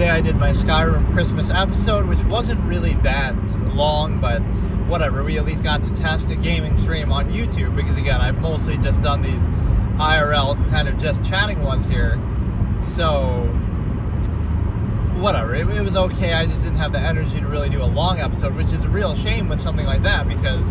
today I did my Skyrim Christmas episode, which wasn't really that long, but whatever. We at least got to test a gaming stream on YouTube, because again, I've mostly just done these IRL kind of just chatting ones here. So, whatever. It was okay. I just didn't have the energy to really do a long episode, which is a real shame with something like that, because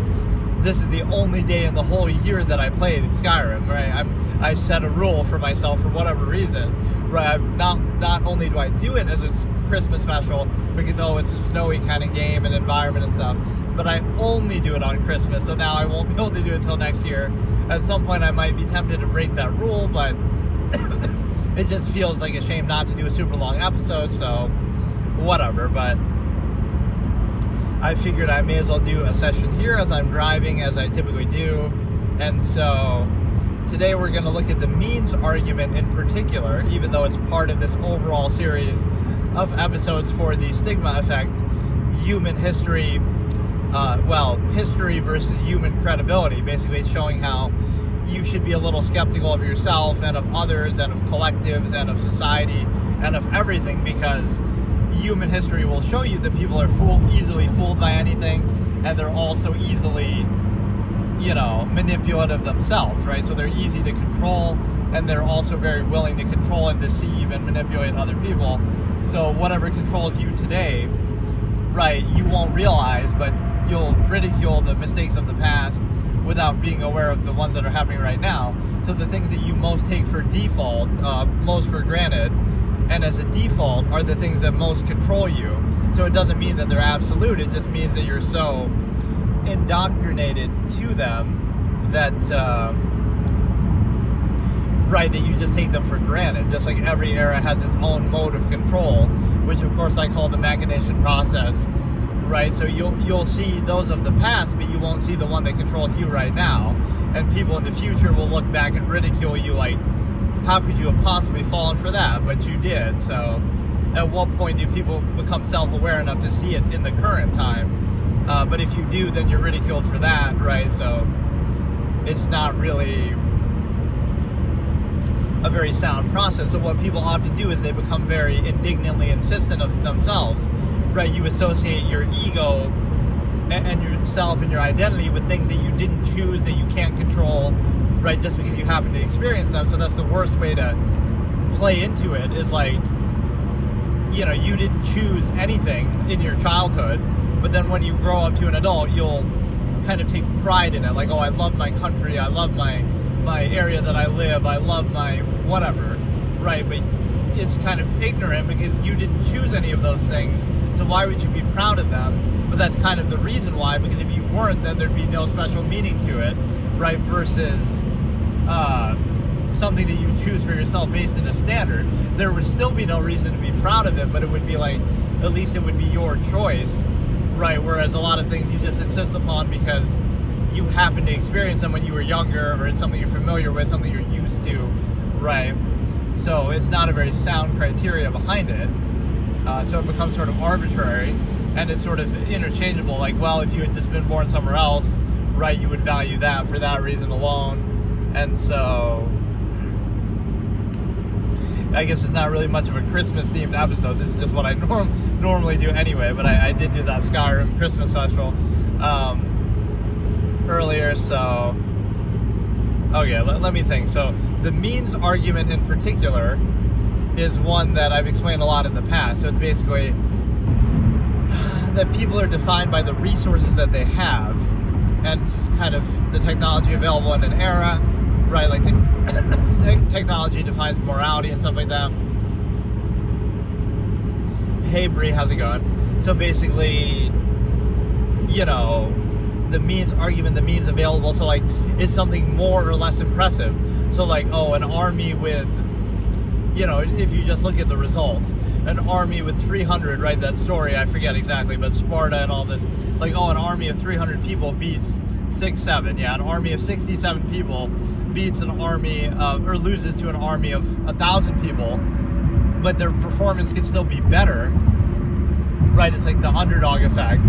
this is the only day in the whole year that I played Skyrim, right? I set a rule for myself for whatever reason, right? Not only do I do it as a Christmas special because, it's a snowy kind of game and environment and stuff, but I only do it on Christmas, so now I won't be able to do it until next year. At some point I might be tempted to break that rule, but it just feels like a shame not to do a super long episode, so whatever. But I figured I may as well do a session here as I'm driving, as I typically do. And so today we're going to look at the means argument in particular, even though it's part of this overall series of episodes for the stigma effect, human history, history versus human credibility, basically showing how you should be a little skeptical of yourself and of others and of collectives and of society and of everything, because human history will show you that people are easily fooled by anything, and they're also easily, manipulative themselves, right? So they're easy to control, and they're also very willing to control and deceive and manipulate other people. So whatever controls you today, right, you won't realize, but you'll ridicule the mistakes of the past without being aware of the ones that are happening right now. So the things that you most take for default, most for granted, and as a default, are the things that most control you. So it doesn't mean that they're absolute, it just means that you're so indoctrinated to them that, that you just take them for granted. Just like every era has its own mode of control, which of course I call the machination process, right? So you'll see those of the past, but you won't see the one that controls you right now. And people in the future will look back and ridicule you like, how could you have possibly fallen for that? But you did. So at what point do people become self-aware enough to see it in the current time? But if you do, then you're ridiculed for that, right? So it's not really a very sound process. So what people often do is they become very indignantly insistent of themselves, right? You associate your ego and yourself and your identity with things that you didn't choose, that you can't control, right, just because you happen to experience them. So that's the worst way to play into it, is like, you didn't choose anything in your childhood, but then when you grow up to an adult, you'll kind of take pride in it, like, I love my country, I love my area that I live, I love my whatever, right? But it's kind of ignorant because you didn't choose any of those things, so why would you be proud of them? But that's kind of the reason why, because if you weren't, then thered be no special meaning to it, right? Versus something that you choose for yourself based on a standard. There would still be no reason to be proud of it, but it would be like, at least it would be your choice, right? Whereas a lot of things you just insist upon because you happen to experience them when you were younger, or it's something you're familiar with, something you're used to, right? So it's not a very sound criteria behind it. So it becomes sort of arbitrary, and it's sort of interchangeable. Like, well, if you had just been born somewhere else, right, you would value that for that reason alone. And so I guess it's not really much of a Christmas themed episode. This is just what I normally do anyway, but I did do that Skyrim Christmas special earlier. So okay, let me think. So the means argument in particular is one that I've explained a lot in the past. So it's basically that people are defined by the resources that they have, and kind of the technology available in an era, right? Like technology defines morality and stuff like that. Hey Bree, how's it going? So basically, the means argument, the means available. So like, is something more or less impressive? So like, an army with, if you just look at the results, an army with 300, right? That story, I forget exactly, but Sparta and all this, like, an army of 300 people beats 6-7. Yeah, an army of 67 people beats an army or loses to an army of 1,000 people, but their performance can still be better, right? It's like the underdog effect.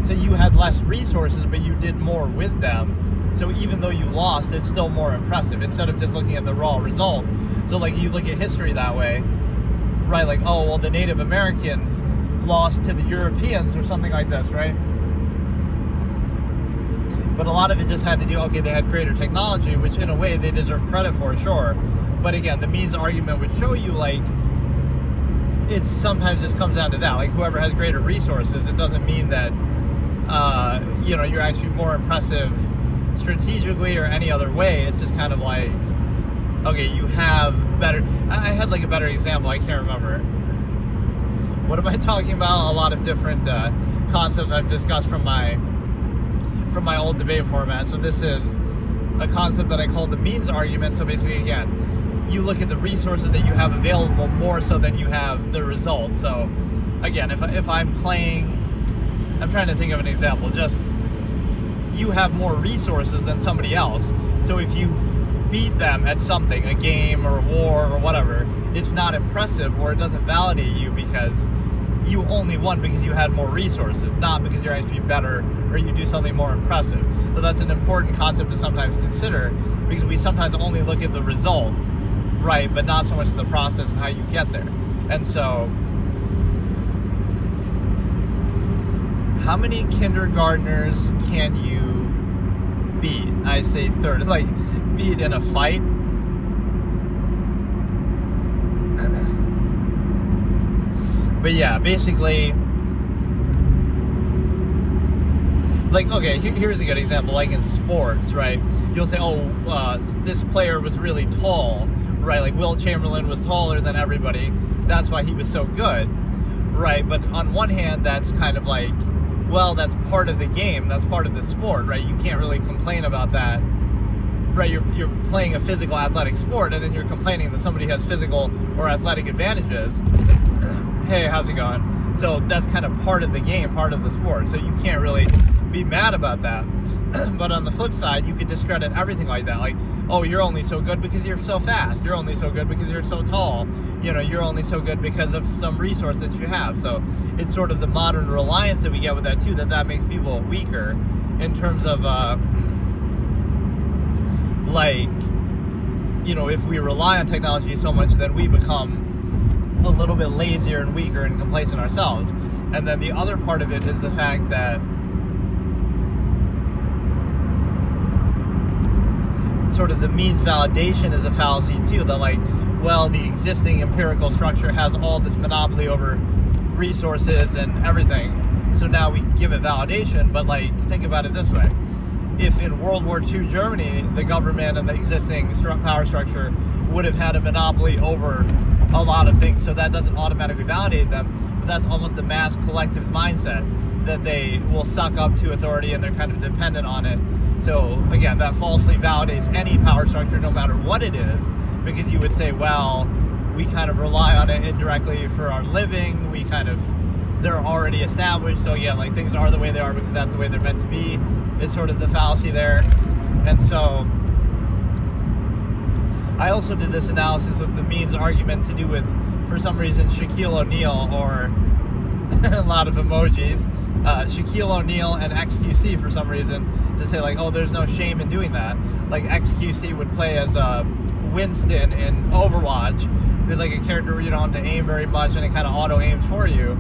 So you had less resources, but you did more with them. So even though you lost, it's still more impressive, instead of just looking at the raw result. So like, you look at history that way, right? Like, oh, well, the Native Americans lost to the Europeans or something like this, right? But a lot of it just had to do, okay, they had greater technology, which in a way they deserve credit for, sure. But again, the means argument would show you, like, it sometimes just comes down to that. Like, whoever has greater resources, it doesn't mean that, you're actually more impressive strategically or any other way. It's just kind of like, okay, you have better. I had like a better example. I can't remember. What am I talking about? A lot of different concepts I've discussed from my old debate format. So this is a concept that I call the means argument. So basically, again, you look at the resources that you have available more so than you have the result. So again, if I'm playing, I'm trying to think of an example. Just you have more resources than somebody else. So if you beat them at something, a game or a war or whatever, it's not impressive, or it doesn't validate you because you only won because you had more resources, not because you're actually better or you do something more impressive. So that's an important concept to sometimes consider, because we sometimes only look at the result, right, but not so much the process of how you get there. And so, how many kindergartners can you beat? I say third. Like, beat in a fight. But yeah, basically, like, okay, here's a good example. Like in sports, right? You'll say, oh, this player was really tall, right? Like Will Chamberlain was taller than everybody. That's why he was so good, right? But on one hand, that's kind of like, well, that's part of the game. That's part of the sport, right? You can't really complain about that, right? You're playing a physical athletic sport, and then you're complaining that somebody has physical or athletic advantages. Hey, how's it going? So that's kind of part of the game, part of the sport. So you can't really be mad about that. But on the flip side, you could discredit everything like that. Like, oh, you're only so good because you're so fast. You're only so good because you're so tall. You're only so good because of some resource that you have. So it's sort of the modern reliance that we get with that too, that makes people weaker in terms of, if we rely on technology so much, then we become a little bit lazier and weaker and complacent ourselves. And then the other part of it is the fact that sort of the means validation is a fallacy too, that like, well, the existing empirical structure has all this monopoly over resources and everything, so now we give it validation. But like, think about it this way. If in World War II Germany, the government and the existing power structure would have had a monopoly over a lot of things, so that doesn't automatically validate them, but that's almost a mass collective mindset, that they will suck up to authority and they're kind of dependent on it. So again, that falsely validates any power structure, no matter what it is, because you would say, well, we kind of rely on it indirectly for our living, they're already established, so yeah, like things are the way they are because that's the way they're meant to be, is sort of the fallacy there. And so I also did this analysis with the means argument to do with, for some reason, Shaquille O'Neal, or a lot of emojis, Shaquille O'Neal and XQC for some reason, to say like, oh, there's no shame in doing that. Like XQC would play as Winston in Overwatch, who's like a character where you don't have to aim very much and it kind of auto aims for you.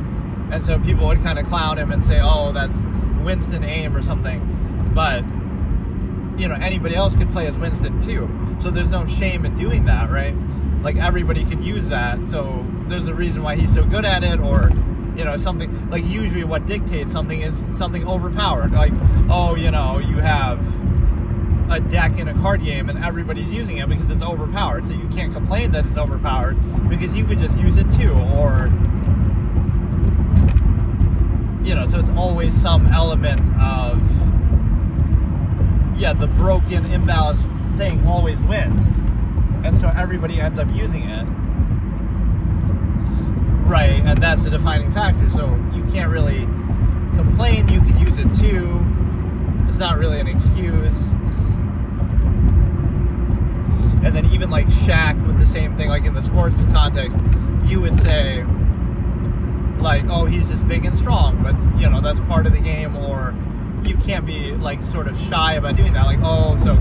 And so people would kind of clown him and say, oh, that's Winston aim or something. But, anybody else could play as Winston too. So there's no shame in doing that, right? Like everybody could use that. So there's a reason why he's so good at it, or, something like, usually what dictates something is something overpowered. Like, oh, you have a deck in a card game and everybody's using it because it's overpowered. So you can't complain that it's overpowered because you could just use it too. Or, so it's always some element of, the broken, imbalanced thing always wins. And so everybody ends up using it. Right, and that's the defining factor. So you can't really complain, you can use it too. It's not really an excuse. And then even like Shaq with the same thing, like in the sports context, you would say, like, oh, he's just big and strong, but that's part of the game. Or you can't be like sort of shy about doing that. Like, oh, so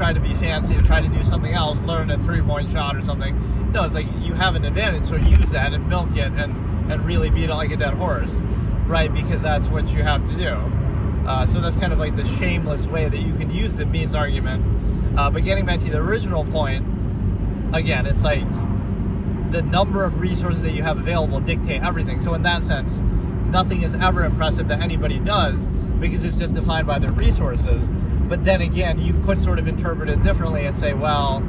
try to be fancy, to try to do something else, learn a 3-point shot or something. No, it's like you have an advantage, so use that and milk it and really beat it like a dead horse, right? Because that's what you have to do. So that's kind of like the shameless way that you can use the means argument. But getting back to the original point, again, it's like the number of resources that you have available dictate everything. So in that sense, nothing is ever impressive that anybody does because it's just defined by their resources. But then again, you could sort of interpret it differently and say, well,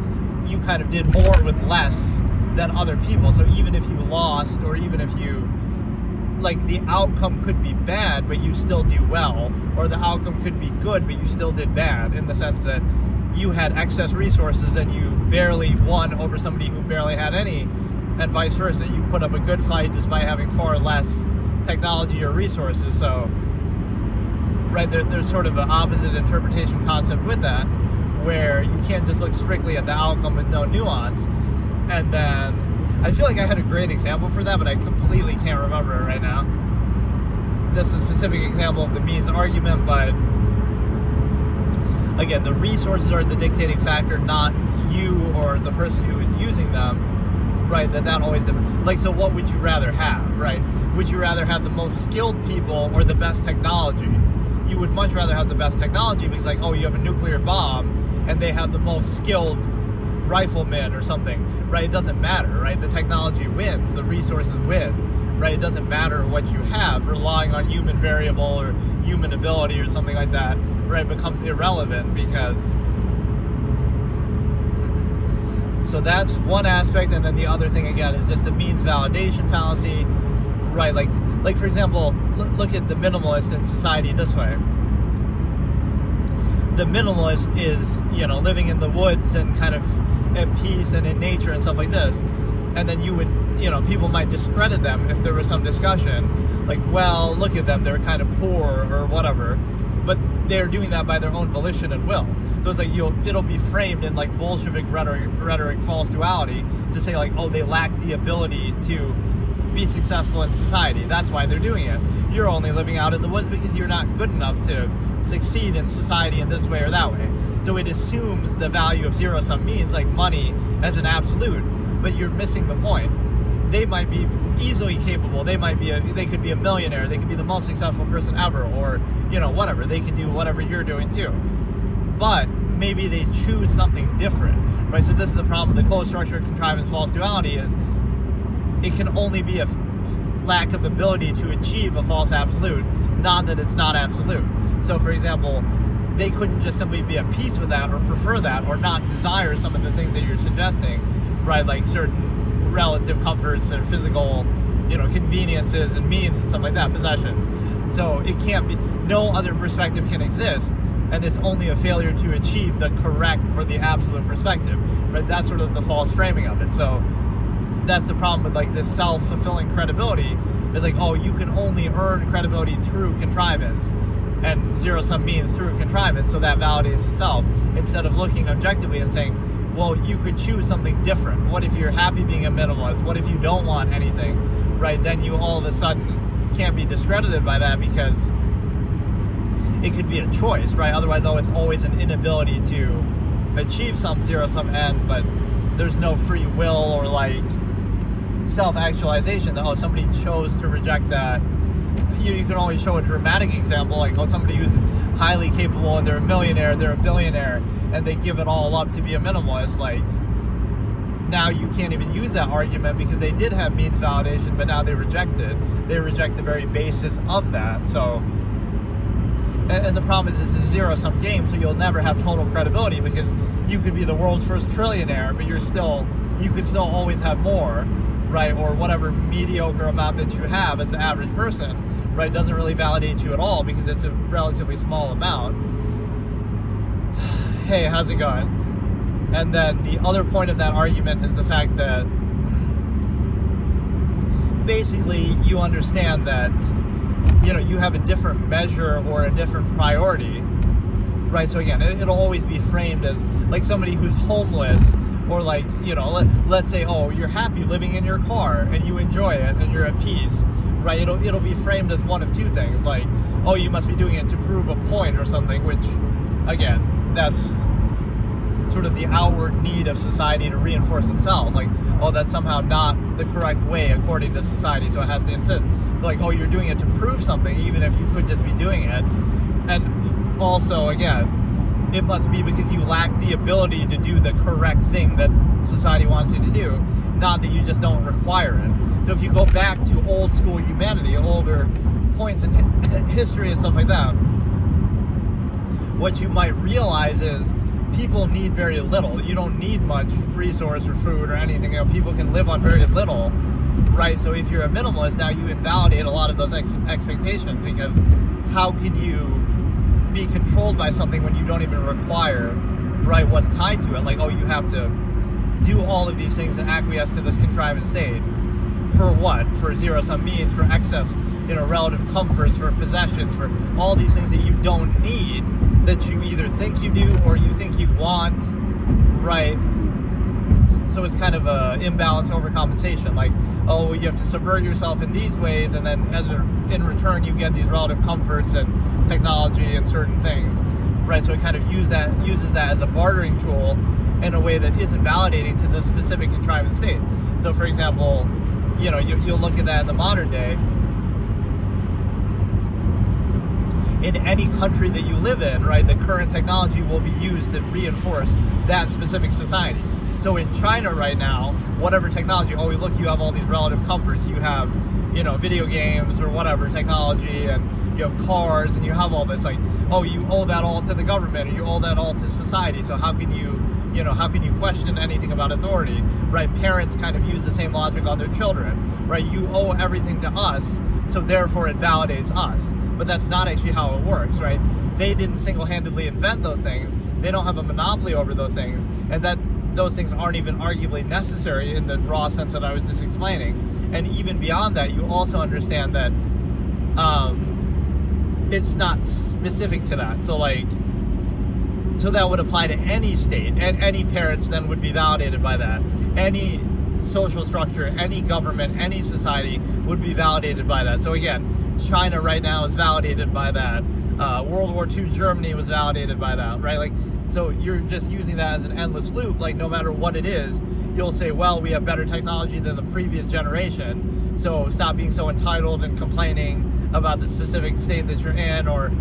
you kind of did more with less than other people. So even if you lost, or even if you, like, the outcome could be bad, but you still do well, or the outcome could be good, but you still did bad, in the sense that you had excess resources and you barely won over somebody who barely had any, and vice versa. You put up a good fight despite having far less technology or resources. So, right, there's sort of an opposite interpretation concept with that, where you can't just look strictly at the outcome with no nuance. And then, I feel like I had a great example for that, but I completely can't remember it right now. This is a specific example of the means argument, but again, the resources are the dictating factor, not you or the person who is using them, right? That always different. Like, so what would you rather have, right? Would you rather have the most skilled people or the best technology? You would much rather have the best technology because, like, oh, you have a nuclear bomb and they have the most skilled riflemen or something, right? It doesn't matter, right? The technology wins, the resources win, right? It doesn't matter what you have. Relying on human variable or human ability or something like that, right, becomes irrelevant because... So that's one aspect, and then the other thing, again, is just the means validation fallacy, right? Like for example, look at the minimalist in society this way. The minimalist is, living in the woods and kind of at peace and in nature and stuff like this. And then you would, people might discredit them if there was some discussion. Like, well, look at them, they're kind of poor or whatever. But they're doing that by their own volition and will. So it's like it'll be framed in like Bolshevik rhetoric, false duality, to say like, oh, they lack the ability to be successful in society. That's why they're doing it. You're only living out in the woods because you're not good enough to succeed in society in this way or that way. So it assumes the value of zero-sum means, like money, as an absolute, but you're missing the point. They might be easily capable. They could be a millionaire. They could be the most successful person ever, or whatever. They can do whatever you're doing too. But maybe they choose something different, right? So this is the problem with the closed structure, contrivance, false duality, is it can only be a lack of ability to achieve a false absolute, not that it's not absolute. So for example, they couldn't just simply be at peace with that or prefer that or not desire some of the things that you're suggesting, right? Like certain relative comforts and physical, conveniences and means and stuff like that, possessions. So it can't be, no other perspective can exist, and it's only a failure to achieve the correct or the absolute perspective, right? That's sort of the false framing of it. So that's the problem with like this self-fulfilling credibility, is like, oh, you can only earn credibility through contrivance, and zero-sum means through contrivance, so that validates itself, instead of looking objectively and saying, well, you could choose something different. What if you're happy being a minimalist? What if you don't want anything, right? Then you all of a sudden can't be discredited by that because it could be a choice, right? Otherwise, it's always an inability to achieve some zero-sum end, but there's no free will or like self-actualization that, oh, somebody chose to reject that. You can always show a dramatic example, like, oh, somebody who's highly capable and they're a millionaire, they're a billionaire, and they give it all up to be a minimalist. Like, now you can't even use that argument because they did have means validation, but now they reject it. They reject the very basis of that. So, and the problem is this is a zero-sum game, so you'll never have total credibility because you could be the world's first trillionaire, but you could still always have more, right? Or whatever mediocre amount that you have as an average person, right? Doesn't really validate you at all because it's a relatively small amount. Hey, how's it going? And then the other point of that argument is the fact that basically you understand that, you have a different measure or a different priority, right? So again, it'll always be framed as like somebody who's homeless, or like, let's say, oh, you're happy living in your car and you enjoy it and you're at peace, right? It'll be framed as one of two things, like, oh, you must be doing it to prove a point or something, which, again, that's sort of the outward need of society to reinforce itself. Like, oh, that's somehow not the correct way according to society, so it has to insist. Like, oh, you're doing it to prove something, even if you could just be doing it. And also, again, it must be because you lack the ability to do the correct thing that society wants you to do, not that you just don't require it. So if you go back to old school humanity, older points in history and stuff like that, what you might realize is people need very little. You don't need much resource or food or anything. You know, people can live on very little, right? So if you're a minimalist, now you invalidate a lot of those expectations, because how can you be controlled by something when you don't even require, right, what's tied to it? Like, oh, you have to do all of these things and acquiesce to this contrived state. For what? For zero-sum means, for excess, you know, relative comforts, for possessions, for all these things that you don't need, that you either think you do or you think you want, right? So it's kind of a imbalance overcompensation. Like, oh, you have to subvert yourself in these ways, and then in return you get these relative comforts and technology and certain things, right? So it kind of uses that as a bartering tool in a way that isn't validating to the specific contrived state. So, for example, you know, you'll look at that in the modern day. In any country that you live in, right, the current technology will be used to reinforce that specific society. So in China right now, whatever technology, oh, look, you have all these relative comforts. You have, you know, video games or whatever technology, and you have cars, and you have all this, like, oh, you owe that all to the government, or you owe that all to society. So how can you question anything about authority, right? Parents kind of use the same logic on their children, right? You owe everything to us, so therefore it validates us. But that's not actually how it works, right? They didn't single-handedly invent those things. They don't have a monopoly over those things, and that those things aren't even arguably necessary in the raw sense that I was just explaining. And even beyond that, you also understand that it's not specific to that. So that would apply to any state, and any parents then would be validated by that. Any social structure, any government, any society would be validated by that. So again, China right now is validated by that. World War II Germany was validated by that, right? Like, so you're just using that as an endless loop. Like, no matter what it is, you'll say, well, we have better technology than the previous generation, so stop being so entitled and complaining about the specific state that you're in, or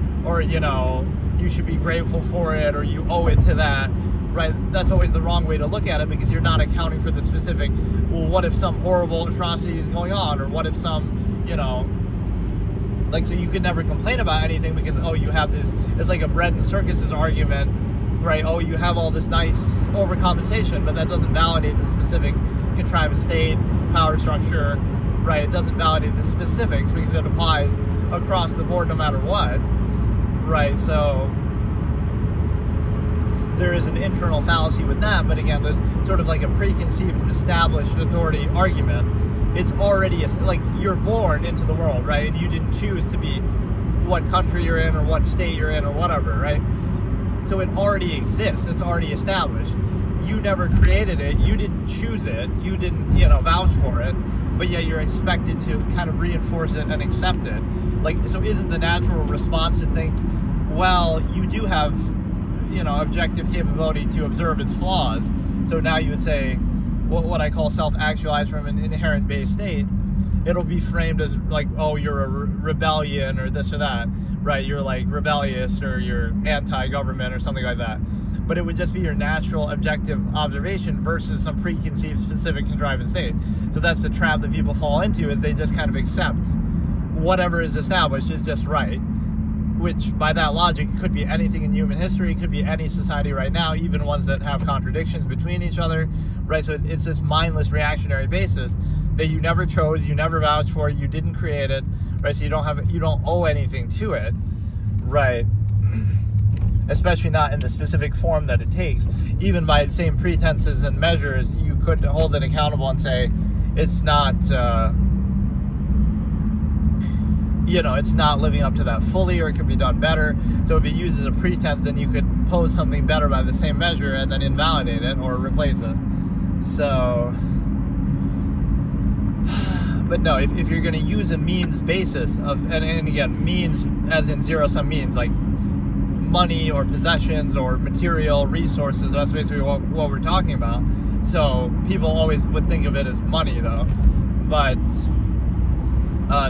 you know, you should be grateful for it, or you owe it to that, right? That's always the wrong way to look at it, because you're not accounting for the specific, well, what if some horrible atrocity is going on, or what if some, you know, like, so you could never complain about anything because, oh, you have this, it's like a bread and circuses argument, right? Oh, you have all this nice overcompensation, but that doesn't validate the specific contrived state, power structure, right? It doesn't validate the specifics because it applies across the board no matter what, right? So there is an internal fallacy with that, but again, there's sort of like a preconceived established authority argument. It's already, like, you're born into the world, right? And you didn't choose to be what country you're in or what state you're in or whatever, right? So it already exists. It's already established. You never created it. You didn't choose it. You didn't, you know, vouch for it. But yet you're expected to kind of reinforce it and accept it. Like, so isn't the natural response to think, well, you do have, you know, objective capability to observe its flaws. So now you would say, what I call self-actualized from an inherent base state, it'll be framed as like, oh, you're a rebellion or this or that, right? You're like rebellious, or you're anti-government or something like that. But it would just be your natural objective observation versus some preconceived specific contrived state. So that's the trap that people fall into, is they just kind of accept whatever is established is just right, which by that logic could be anything in human history, could be any society right now, even ones that have contradictions between each other, right? So it's this mindless reactionary basis that you never chose, you never vouched for, you didn't create it, right? So you don't owe anything to it, right? Especially not in the specific form that it takes. Even by the same pretenses and measures, you could hold it accountable and say it's not, you know, it's not living up to that fully, or it could be done better. So if it uses a pretense, then you could pose something better by the same measure and then invalidate it or replace it. So, but no, if you're going to use a means basis of, and again, means as in zero-sum means, like money or possessions or material resources. That's basically what we're talking about. So people always would think of it as money, though. But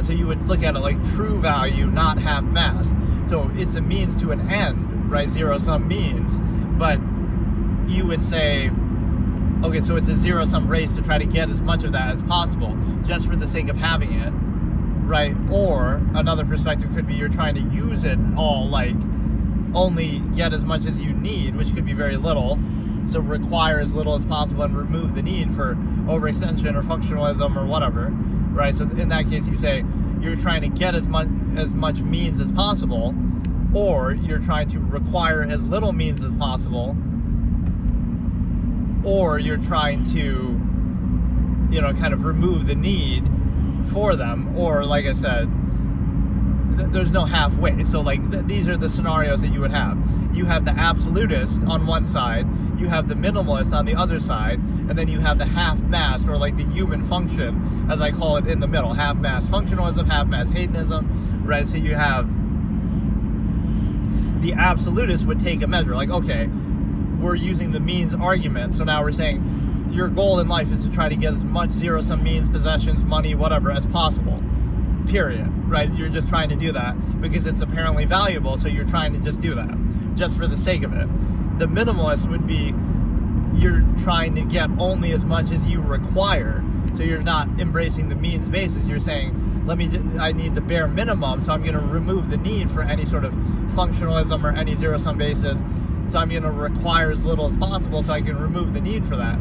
so you would look at it like true value, not half-mass. So it's a means to an end, right? Zero-sum means. But you would say, okay, so it's a zero-sum race to try to get as much of that as possible, just for the sake of having it, right? Or another perspective could be you're trying to use it all, like only get as much as you need, which could be very little. So require as little as possible and remove the need for overextension or functionalism or whatever, right? So in that case, you say you're trying to get as much means as possible, or you're trying to require as little means as possible, or you're trying to, kind of remove the need for them, or like I said, there's no halfway. So like these are the scenarios that you would have. You have the absolutist on one side, you have the minimalist on the other side, and then you have the half-mast, or like the human function, as I call it, in the middle. Half-mast functionalism, half-mast hedonism, right? So you have the absolutist would take a measure, like, okay, we're using the means argument, so now we're saying your goal in life is to try to get as much zero-sum means, possessions, money, whatever, as possible. Period. Right? You're just trying to do that because it's apparently valuable, so you're trying to just do that, just for the sake of it. The minimalist would be you're trying to get only as much as you require, so you're not embracing the means basis. You're saying, I need the bare minimum, so I'm going to remove the need for any sort of functionalism or any zero-sum basis. So I'm going to require as little as possible so I can remove the need for that.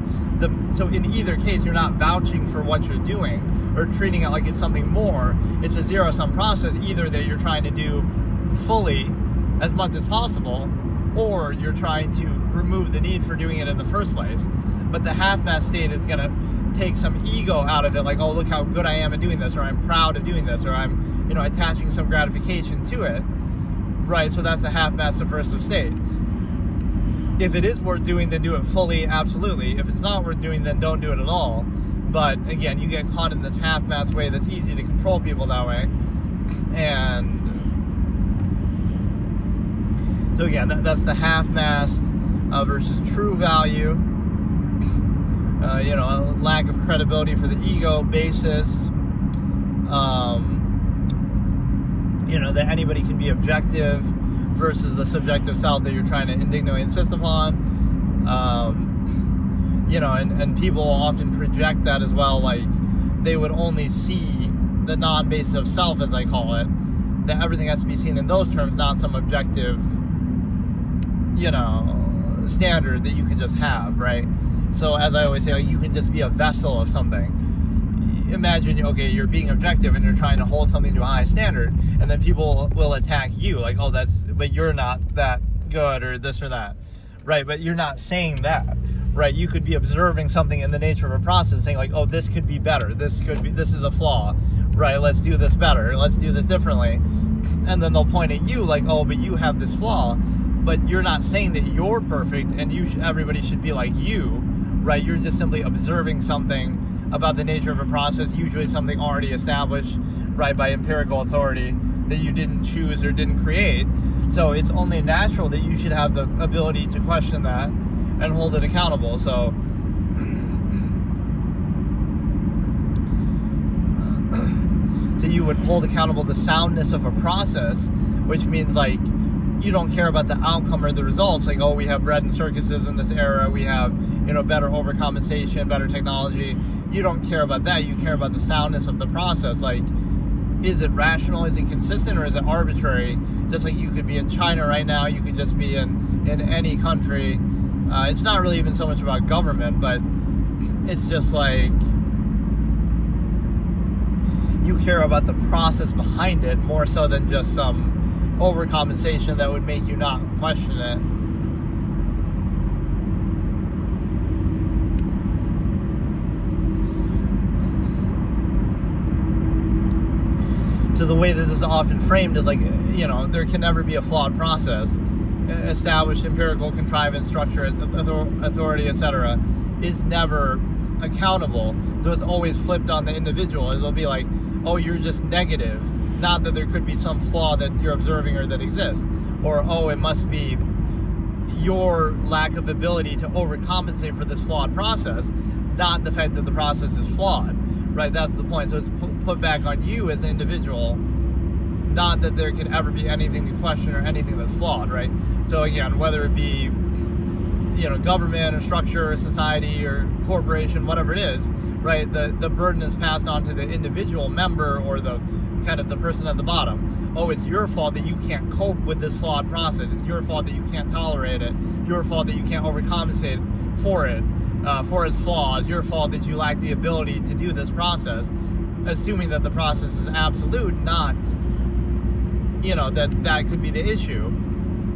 So in either case, you're not vouching for what you're doing or treating it like it's something more. It's a zero-sum process, either that you're trying to do fully as much as possible, or you're trying to remove the need for doing it in the first place. But the half-mass state is going to take some ego out of it, like, oh, look how good I am at doing this, or I'm proud of doing this, or I'm, attaching some gratification to it, right? So that's the half-mass subversive state. If it is worth doing, then do it fully, absolutely. If it's not worth doing, then don't do it at all. But again, you get caught in this half-mass way that's easy to control people that way. And so again, that's the half-mast versus true value. A lack of credibility for the ego basis. That anybody can be objective versus the subjective self that you're trying to indignantly insist upon. And people often project that as well, like they would only see the non-basis of self, as I call it, that everything has to be seen in those terms, not some objective, standard that you can just have, right? So as I always say, you can just be a vessel of something. Imagine, okay, you're being objective and you're trying to hold something to a high standard, and then people will attack you, like, oh, but you're not that good, or this or that, right? But you're not saying that, right? You could be observing something in the nature of a process, saying like, oh, this could be better, this is a flaw, right? Let's do this better, let's do this differently. And then they'll point at you like, oh, but you have this flaw, but you're not saying that you're perfect and everybody should be like you, right? You're just simply observing something about the nature of a process, usually something already established, right, by empirical authority that you didn't choose or didn't create. So it's only natural that you should have the ability to question that and hold it accountable. So you would hold accountable the soundness of a process, which means like you don't care about the outcome or the results, like, oh, we have bread and circuses in this era, we have, better overcompensation, better technology. You don't care about that. You care about the soundness of the process. Like, is it rational? Is it consistent? Or is it arbitrary? Just like you could be in China right now, you could just be in any country. It's not really even so much about government, but it's just like you care about the process behind it more so than just some overcompensation that would make you not question it. So the way that this is often framed is like, there can never be a flawed process. Established empirical contrivance, structure, authority, etc. is never accountable. So it's always flipped on the individual. It'll be like, oh, you're just negative, not that there could be some flaw that you're observing or that exists, or it must be your lack of ability to overcompensate for this flawed process, not the fact that the process is flawed, right? That's the point. So it's put back on you as an individual, not that there could ever be anything to question or anything that's flawed, right? So again, whether it be, government or structure or society or corporation, whatever it is, right? The burden is passed on to the individual member or the kind of the person at the bottom. It's your fault that you can't cope with this flawed process. It's your fault that you can't tolerate it. Your fault that you can't overcompensate for it, for its flaws. Your fault that you lack the ability to do this process, assuming that the process is absolute, not, that could be the issue,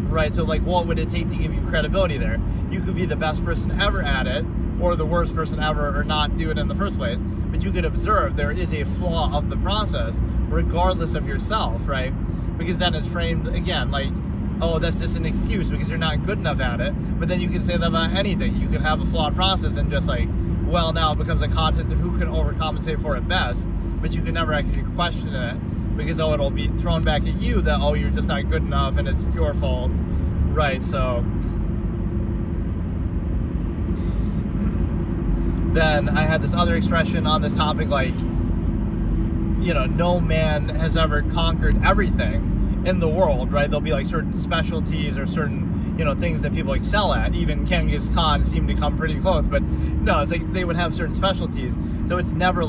right? So, what would it take to give you credibility there? You could be the best person ever at it, or the worst person ever, or not do it in the first place, but you could observe there is a flaw of the process regardless of yourself, right? Because then it's framed again that's just an excuse because you're not good enough at it. But then you can say that about anything. You could have a flawed process and just now it becomes a contest of who can overcompensate for it best, but you can never actually question it because it'll be thrown back at you that you're just not good enough and it's your fault, right? So then I had this other expression on this topic, no man has ever conquered everything in the world, right? There'll be certain specialties or certain, things that people excel at. Even Genghis Khan seemed to come pretty close, but no, it's they would have certain specialties. So it's never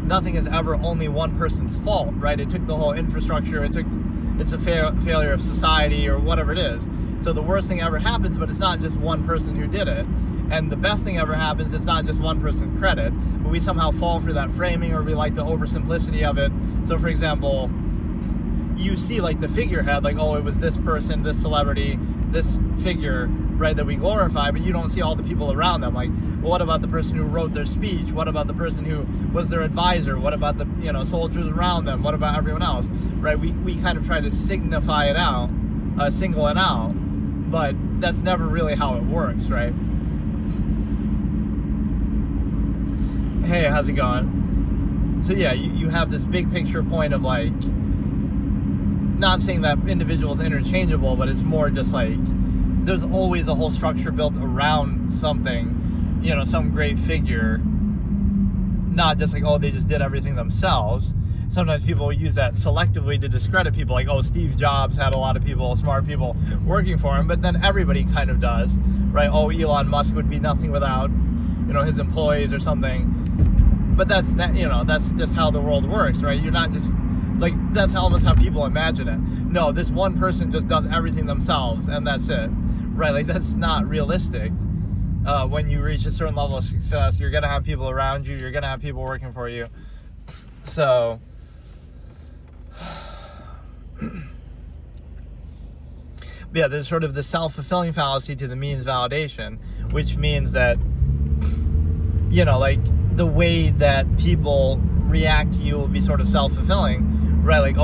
nothing is ever only one person's fault, right? It took the whole infrastructure, it's a failure of society or whatever it is. So the worst thing ever happens, but it's not just one person who did it. And the best thing ever happens, it's not just one person's credit, but we somehow fall for that framing, or we like the oversimplicity of it. So for example, you see the figurehead, it was this person, this celebrity, this figure, right, that we glorify, but you don't see all the people around them. What about the person who wrote their speech? What about the person who was their advisor? What about the, soldiers around them? What about everyone else, right? We kind of try to signify it out, single it out, but that's never really how it works, right? Hey, how's it going? So yeah, you have this big picture point of not saying that individuals are interchangeable, but it's more just there's always a whole structure built around something, some great figure, not just they just did everything themselves. Sometimes people use that selectively to discredit people, Steve Jobs had a lot of people, smart people working for him, but then everybody kind of does, right? Elon Musk would be nothing without, his employees or something. But that's just how the world works, right? You're not just that's almost how people imagine it. No, this one person just does everything themselves and that's it, right? That's not realistic. When you reach a certain level of success, you're gonna have people around you, you're gonna have people working for you. So yeah, there's sort of the self-fulfilling fallacy to the means validation, which means that the way that people react to you will be sort of self-fulfilling, right?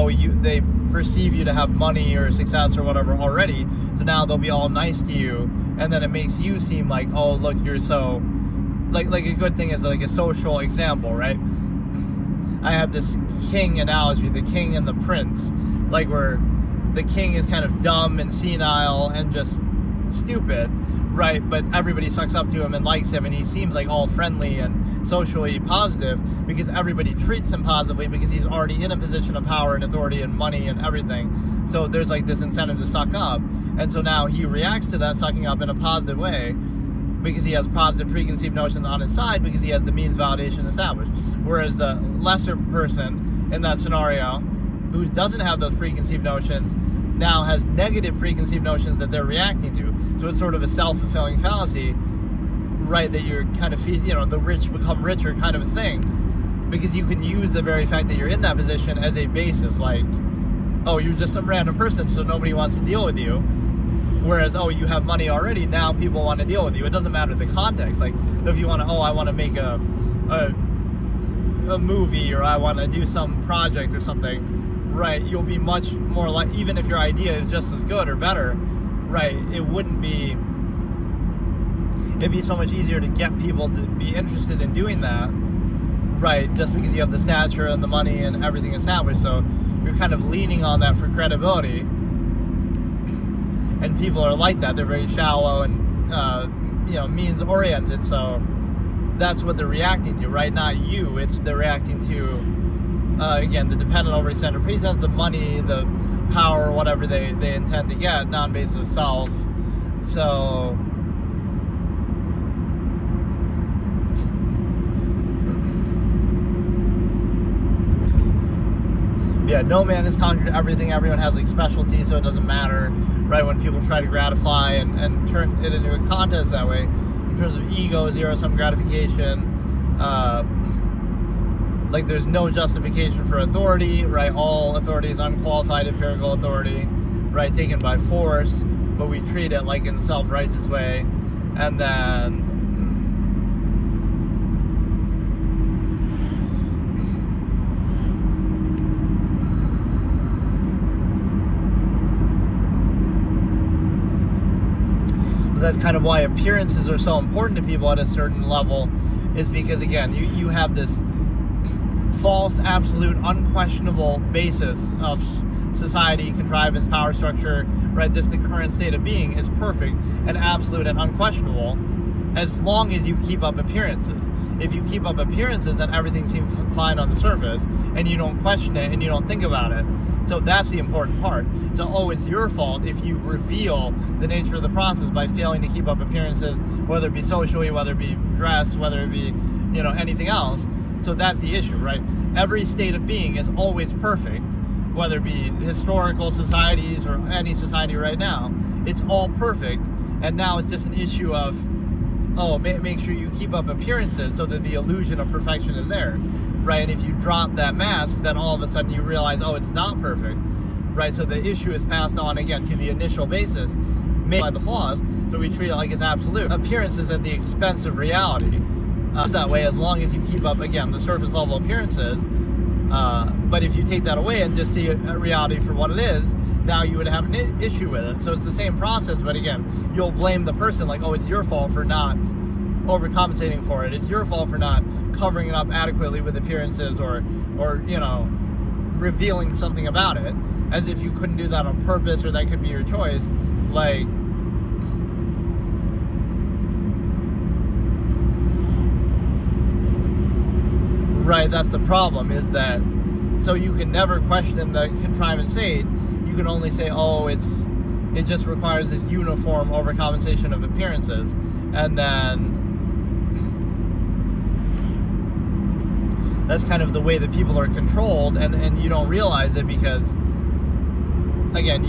They perceive you to have money or success or whatever already, so now they'll be all nice to you, and then it makes you seem look, you're so a good thing is a social example, right? I have this king analogy, the king and the prince, where the king is kind of dumb and senile and just stupid, right? But everybody sucks up to him and likes him, and he seems all friendly and socially positive because everybody treats him positively because he's already in a position of power and authority and money and everything. So there's this incentive to suck up, and so now he reacts to that sucking up in a positive way because he has positive preconceived notions on his side because he has the means validation established. Whereas the lesser person in that scenario who doesn't have those preconceived notions now has negative preconceived notions that they're reacting to. So it's sort of a self-fulfilling fallacy, right, that you're kind of the rich become richer kind of a thing, because you can use the very fact that you're in that position as a basis, you're just some random person, so nobody wants to deal with you, whereas you have money already, now people want to deal with you. It doesn't matter the context. If you want to I want to make a movie, or I want to do some project or something, right, you'll be much more even if your idea is just as good or better, right, it'd be so much easier to get people to be interested in doing that, right, just because you have the stature and the money and everything established. So you're kind of leaning on that for credibility. And people are like that. They're very shallow and, means oriented. So that's what they're reacting to, right? Not you. They're reacting to, again, the dependent overextended pretense, the money, the power, whatever they intend to get, non-invasive self. So yeah, no man has conquered everything. Everyone has like specialties, so it doesn't matter, right? When people try to gratify and turn it into a contest that way, in terms of ego, zero-sum gratification, like there's no justification for authority, right? All authority is unqualified empirical authority, right? Taken by force, but we treat it like in a self-righteous way, and then that's kind of why appearances are so important to people at a certain level, is because, again, you have this false, absolute, unquestionable basis of society, contrivance, power structure, right? Just the current state of being is perfect and absolute and unquestionable as long as you keep up appearances. If you keep up appearances, then everything seems fine on the surface and you don't question it and you don't think about it. So that's the important part. So, it's your fault if you reveal the nature of the process by failing to keep up appearances, whether it be socially, whether it be dress, whether it be, anything else. So that's the issue, right? Every state of being is always perfect, whether it be historical societies or any society right now. It's all perfect, and now it's just an issue of, make sure you keep up appearances so that the illusion of perfection is there. Right, and if you drop that mask, then all of a sudden you realize, it's not perfect, right? So the issue is passed on again to the initial basis, made by the flaws. So we treat it like it's absolute. Appearances at the expense of reality. That way, as long as you keep up again the surface level appearances. But if you take that away and just see a reality for what it is, now you would have an issue with it. So it's the same process, but again, you'll blame the person like, it's your fault for not overcompensating for it. It's your fault for not covering it up adequately with appearances or revealing something about it, as if you couldn't do that on purpose or that could be your choice. Like, right, that's the problem, is that so you can never question the contrivance state. You can only say, it just requires this uniform overcompensation of appearances, and then that's kind of the way that people are controlled, and you don't realize it because, again,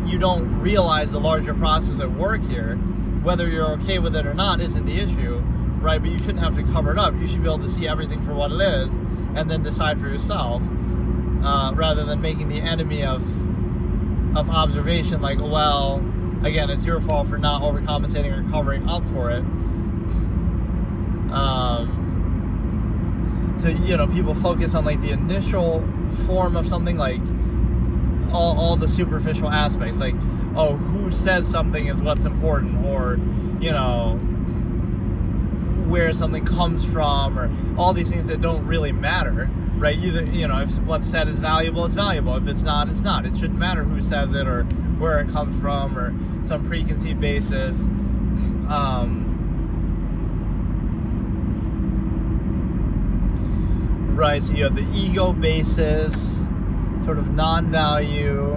you don't realize the larger process at work here. Whether you're okay with it or not isn't the issue, right? But you shouldn't have to cover it up. You should be able to see everything for what it is and then decide for yourself, rather than making the enemy of observation like, again, it's your fault for not overcompensating or covering up for it. So, people focus on like the initial form of something, like all the superficial aspects, like, who says something is what's important, or, where something comes from, or all these things that don't really matter, right? Either, if what's said is valuable, it's valuable. If it's not, it's not. It shouldn't matter who says it or where it comes from or some preconceived basis. Right, so you have the ego basis, sort of non-value,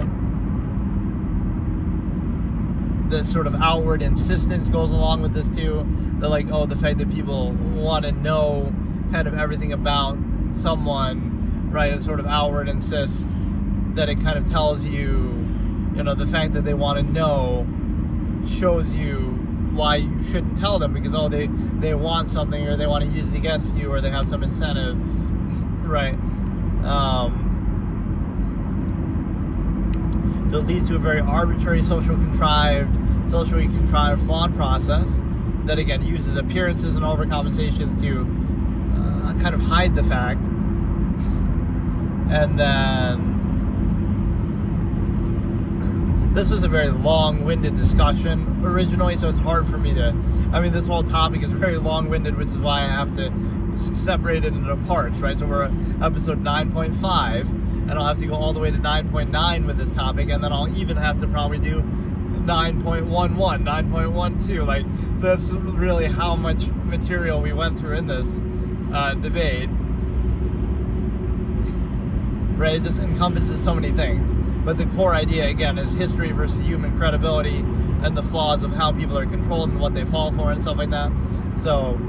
the sort of outward insistence goes along with this too. They're like, the fact that people want to know kind of everything about someone, right, and sort of outward insist that it kind of tells you, the fact that they want to know shows you why you shouldn't tell them, because they want something, or they want to use it against you, or they have some incentive. Right. It leads to a very arbitrary, socially contrived, flawed process that, again, uses appearances and overcompensations to kind of hide the fact. And then this was a very long-winded discussion originally, so it's hard for me to... this whole topic is very long-winded, which is why I have to separate it into parts, right? So we're at episode 9.5, and I'll have to go all the way to 9.9 with this topic, and then I'll even have to probably do 9.11, 9.12. Like, that's really how much material we went through in this debate. Right? It just encompasses so many things. But the core idea, again, is history versus human credibility and the flaws of how people are controlled and what they fall for and stuff like that. So,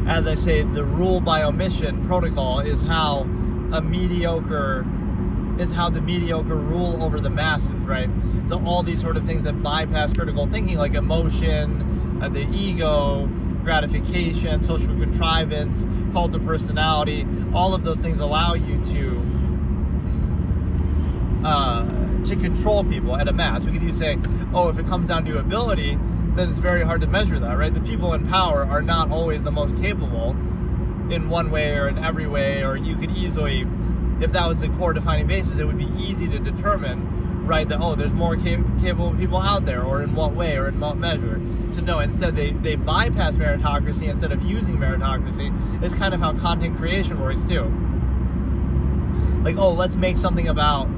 as I say, the rule by omission protocol is how the mediocre rule over the masses, right? So all these sort of things that bypass critical thinking, like emotion, the ego, gratification, social contrivance, cult of personality, all of those things allow you to control people at a mass, because you say, oh, if it comes down to ability, then it's very hard to measure that, right? The people in power are not always the most capable in one way or in every way, or you could easily, if that was the core defining basis, it would be easy to determine, right, that, oh, there's more capable people out there, or in what way, or in what measure. So no, instead they bypass meritocracy instead of using meritocracy. It's kind of how content creation works too. Like, oh, let's make something about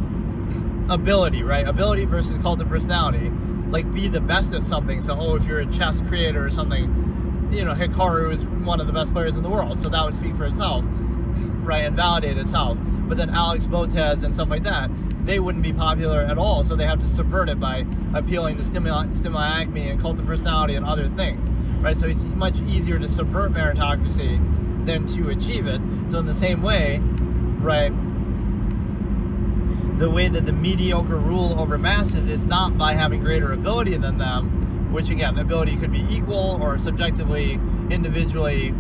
ability, right? Ability versus cult of personality. Like, be the best at something. So, oh, if you're a chess creator or something, you know, Hikaru is one of the best players in the world, so that would speak for itself, right, and validate itself. But then Alex Botez and stuff like that, they wouldn't be popular at all, so they have to subvert it by appealing to stimuli acme and cult of personality and other things, right? So it's much easier to subvert meritocracy than to achieve it. So in the same way, right, the way that the mediocre rule over masses is not by having greater ability than them, which again, ability could be equal or subjectively, individually,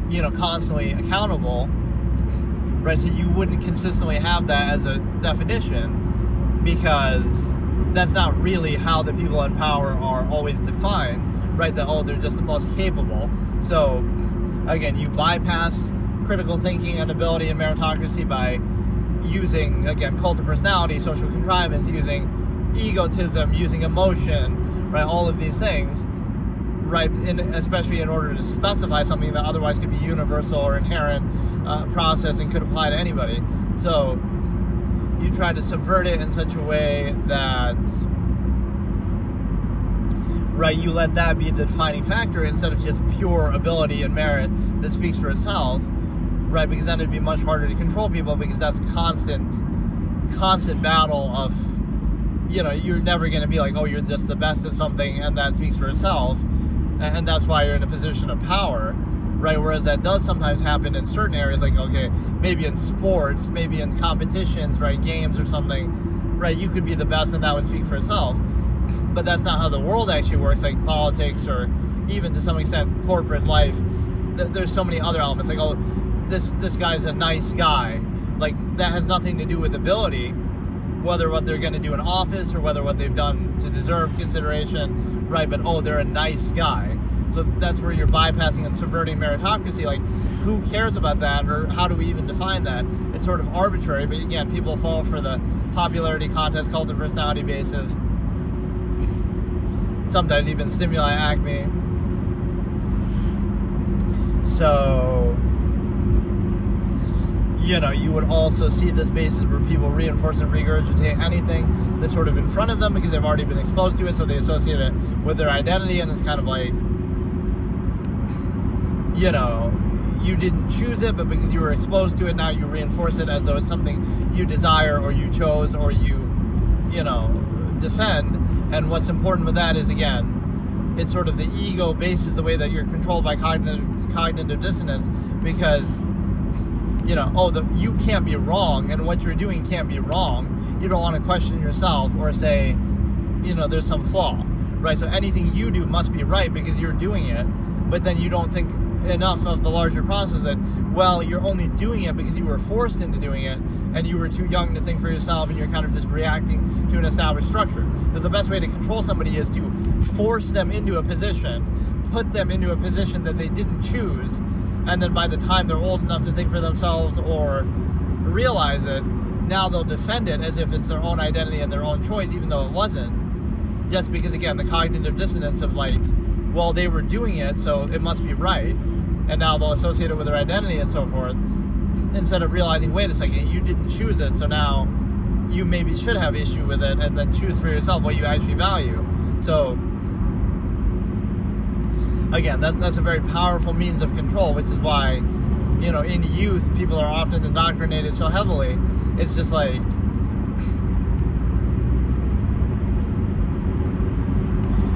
you know, constantly accountable, right? So you wouldn't consistently have that as a definition, because that's not really how the people in power are always defined, right? That, oh, they're just the most capable. So again, you bypass critical thinking and ability and meritocracy by using, again, cult of personality, social contrivance, using egotism, using emotion, right? All of these things, right? Especially in order to specify something that otherwise could be universal or inherent process and could apply to anybody. So you try to subvert it in such a way that, right, you let that be the defining factor instead of just pure ability and merit that speaks for itself. Right, because then it'd be much harder to control people, because that's constant battle of, you know, you're never going to be like, oh, you're just the best at something and that speaks for itself, and that's why you're in a position of power, right? Whereas that does sometimes happen in certain areas, like, okay, maybe in sports, maybe in competitions, right, games or something, right, you could be the best and that would speak for itself, but that's not how the world actually works, like politics or even to some extent corporate life. There's so many other elements, like, oh, this guy's a nice guy. Like, that has nothing to do with ability, whether what they're going to do in office or whether what they've done to deserve consideration, right? But, oh, they're a nice guy. So that's where you're bypassing and subverting meritocracy. Like, who cares about that, or how do we even define that? It's sort of arbitrary, but again, people fall for the popularity contest, cult of personality basis, sometimes even stimuli acme. So, you know, you would also see this basis where people reinforce and regurgitate anything that's sort of in front of them because they've already been exposed to it, so they associate it with their identity, and it's kind of like, you know, you didn't choose it, but because you were exposed to it, now you reinforce it as though it's something you desire or you chose or you know, defend. And what's important with that is, again, it's sort of the ego basis, the way that you're controlled by cognitive dissonance, because, you know, oh, you can't be wrong, and what you're doing can't be wrong. You don't want to question yourself or say, you know, there's some flaw, right? So anything you do must be right because you're doing it, but then you don't think enough of the larger process that, well, you're only doing it because you were forced into doing it, and you were too young to think for yourself, and you're kind of just reacting to an established structure. Because the best way to control somebody is to force them into a position, put them into a position that they didn't choose, and then by the time they're old enough to think for themselves or realize it, now they'll defend it as if it's their own identity and their own choice, even though it wasn't. Just because, again, the cognitive dissonance of, like, well, they were doing it, so it must be right, and now they'll associate it with their identity and so forth. instead of realizing, wait a second, you didn't choose it, so now you maybe should have issue with it, and then choose for yourself what you actually value. So again, that's a very powerful means of control, which is why, in youth, people are often indoctrinated so heavily. It's just like,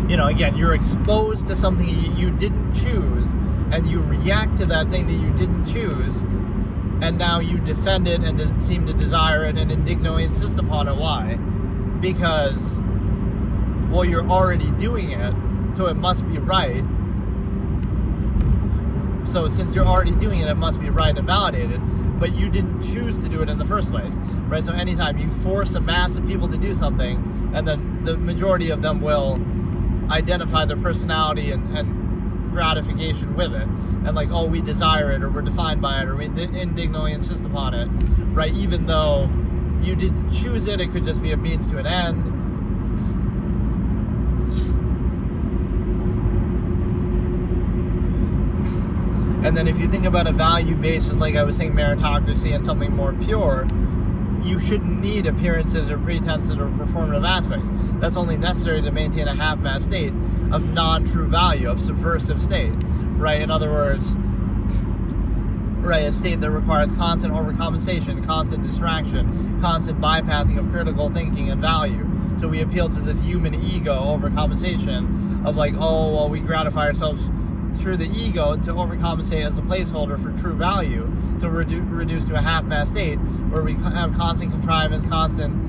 again, you're exposed to something you didn't choose, and you react to that thing that you didn't choose, and now you defend it and seem to desire it and indignantly insist upon it. Why? Because, well, you're already doing it, so it must be right. So since you're already doing it, it must be right and validated, but you didn't choose to do it in the first place, right? So anytime you force a mass of people to do something, and then the majority of them will identify their personality and gratification with it, and like, oh, we desire it, or we're defined by it, or we indignantly insist upon it, right? Even though you didn't choose it, it could just be a means to an end. And then if you think about a value basis, like I was saying, meritocracy and something more pure, you shouldn't need appearances or pretenses or performative aspects. That's only necessary to maintain a half-mast state of non-true value, of subversive state, right? In other words, right, a state that requires constant overcompensation, constant distraction, constant bypassing of critical thinking and value. So we appeal to this human ego overcompensation of like, oh, well, we gratify ourselves through the ego to overcompensate as a placeholder for true value, to reduce to a half-mast state where we have constant contrivance, constant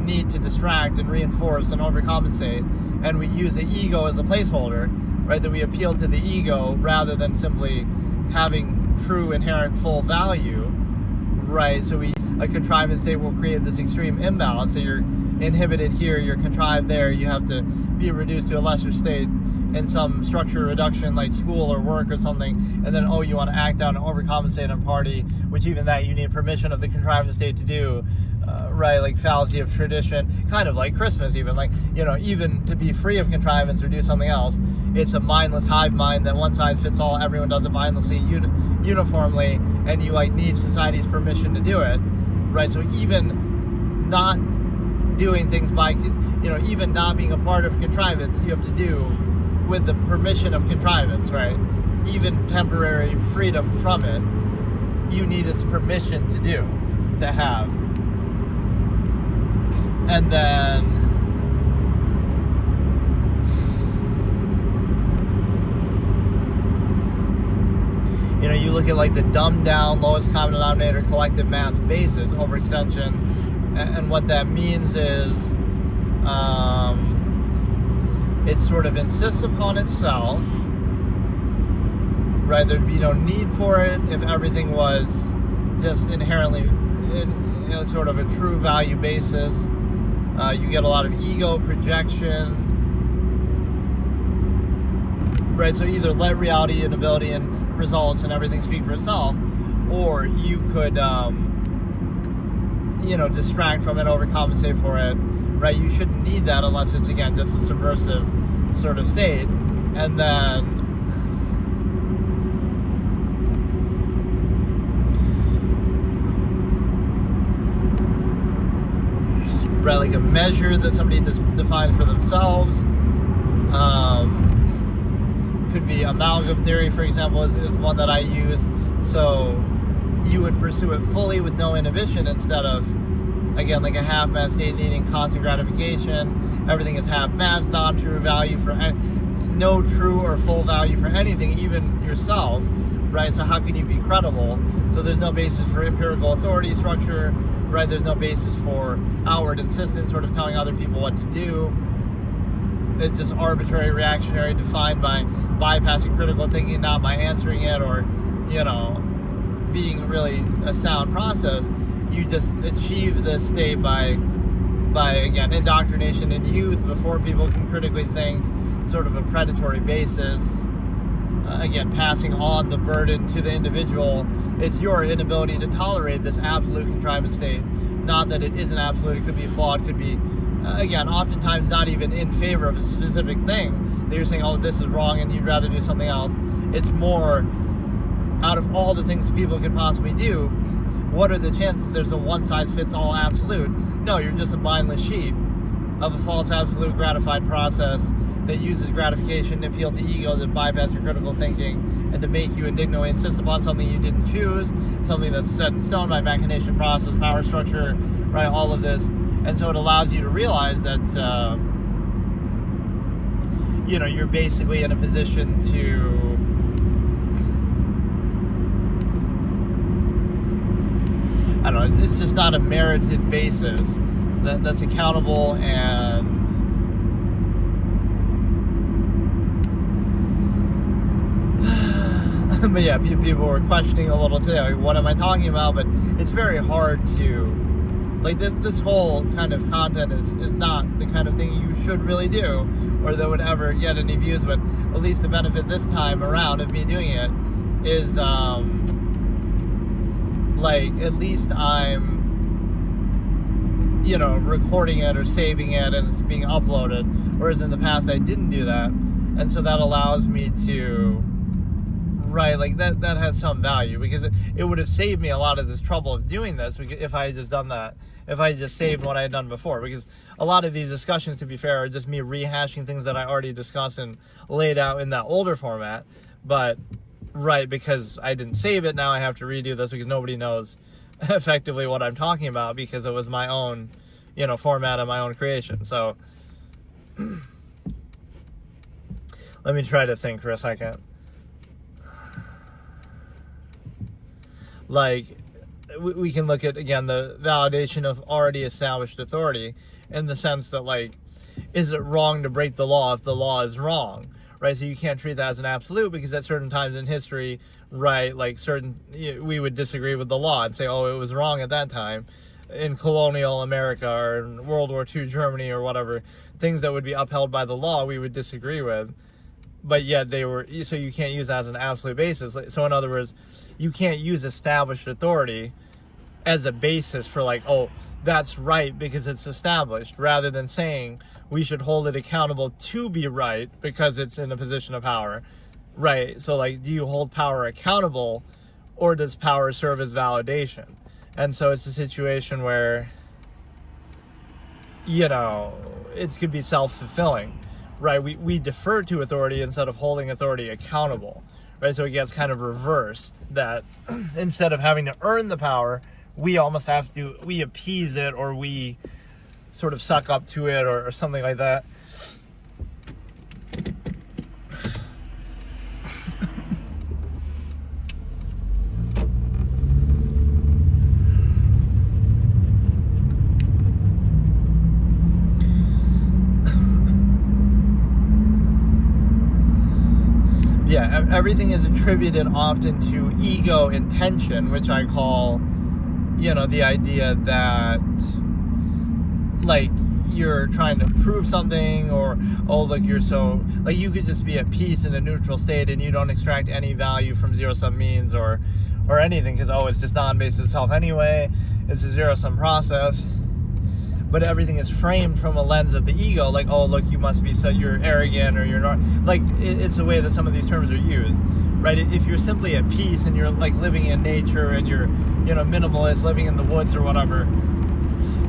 need to distract and reinforce and overcompensate, and we use the ego as a placeholder, right? That we appeal to the ego rather than simply having true inherent full value, right? So a contrivance state will create this extreme imbalance. So you're inhibited here, you're contrived there, you have to be reduced to a lesser state in some structure reduction like school or work or something, and then you want to act out and overcompensate and party, which even that you need permission of the contrivance state to do, right? Like fallacy of tradition, kind of like Christmas even, like, even to be free of contrivance or do something else, it's a mindless hive mind that one size fits all, everyone does it mindlessly, uniformly, and you need society's permission to do it, right? So even not doing things by, even not being a part of contrivance, you have to do with the permission of contrivance, right? Even temporary freedom from it, you need its permission to have. And then, you look at like the dumbed down, lowest common denominator, collective mass basis, overextension, and what that means is, it sort of insists upon itself, right? There'd be no need for it if everything was just inherently in sort of a true value basis. You get a lot of ego projection, right? So either let reality and ability and results and everything speak for itself, or you could, distract from it, overcompensate for it, right? You shouldn't need that unless it's, again, just a subversive sort of state. And then, right, like a measure that somebody defines for themselves. Could be amalgam theory, for example, is one that I use. So you would pursue it fully with no inhibition instead of, again, like a half-mass state needing constant gratification. Everything is half-mass, non-true value for no true or full value for anything, even yourself, right? So how can you be credible? So there's no basis for empirical authority structure, right? There's no basis for outward insistence, sort of telling other people what to do. It's just arbitrary, reactionary, defined by bypassing critical thinking, not by answering it or, being really a sound process. You just achieve this state by again, indoctrination in youth before people can critically think, sort of a predatory basis. Again, passing on the burden to the individual. It's your inability to tolerate this absolute contrivance state. Not that it isn't absolute, it could be flawed, could be, again, oftentimes not even in favor of a specific thing. That you're saying, oh, this is wrong and you'd rather do something else. It's more out of all the things people could possibly do, what are the chances there's a one-size-fits-all absolute? No, you're just a mindless sheep of a false absolute gratified process that uses gratification to appeal to ego, to bypass your critical thinking, and to make you indignantly insist upon something you didn't choose, something that's set in stone by machination, process, power structure, right, all of this. And so it allows you to realize that, you're basically in a position to I don't know, it's just not a merited basis that's accountable. And but yeah, people were questioning a little today, like, what am I talking about? But it's very hard to, like, this whole kind of content is not the kind of thing you should really do, or that would ever get any views. But at least the benefit this time around of me doing it is, like, at least I'm, recording it or saving it and it's being uploaded, whereas in the past I didn't do that. And so that allows me to, right, like, that has some value, because it would have saved me a lot of this trouble of doing this if I had just done that, if I had just saved what I had done before. Because a lot of these discussions, to be fair, are just me rehashing things that I already discussed and laid out in that older format. But right, because I didn't save it, now I have to redo this because nobody knows effectively what I'm talking about, because it was my own, format of my own creation. So let me try to think for a second. Like, we can look at, again, the validation of already established authority, in the sense that, like, is it wrong to break the law if the law is wrong? Right, so you can't treat that as an absolute, because at certain times in history, right, like, we would disagree with the law and say, oh, it was wrong at that time in colonial America or in World War II Germany or whatever. Things that would be upheld by the law we would disagree with, but yet they were, so you can't use that as an absolute basis. So in other words, you can't use established authority as a basis for, like, oh, that's right because it's established, rather than saying we should hold it accountable to be right because it's in a position of power, right? So, like, do you hold power accountable, or does power serve as validation? And so it's a situation where, it could be self-fulfilling, right? We defer to authority instead of holding authority accountable, right? So it gets kind of reversed, that instead of having to earn the power, we almost have to, we appease it, or we sort of suck up to it, or something like that. Yeah, everything is attributed often to ego intention, which I call, the idea that, like, you're trying to prove something, or, oh, look, you're so, like, you could just be at peace in a neutral state and you don't extract any value from zero-sum means or anything, because, oh, it's just non-based itself anyway, it's a zero-sum process. But everything is framed from a lens of the ego, like, oh, look, you must be, so you're arrogant, or you're not, like, it's the way that some of these terms are used, right? If you're simply at peace and you're, like, living in nature and you're, minimalist, living in the woods or whatever,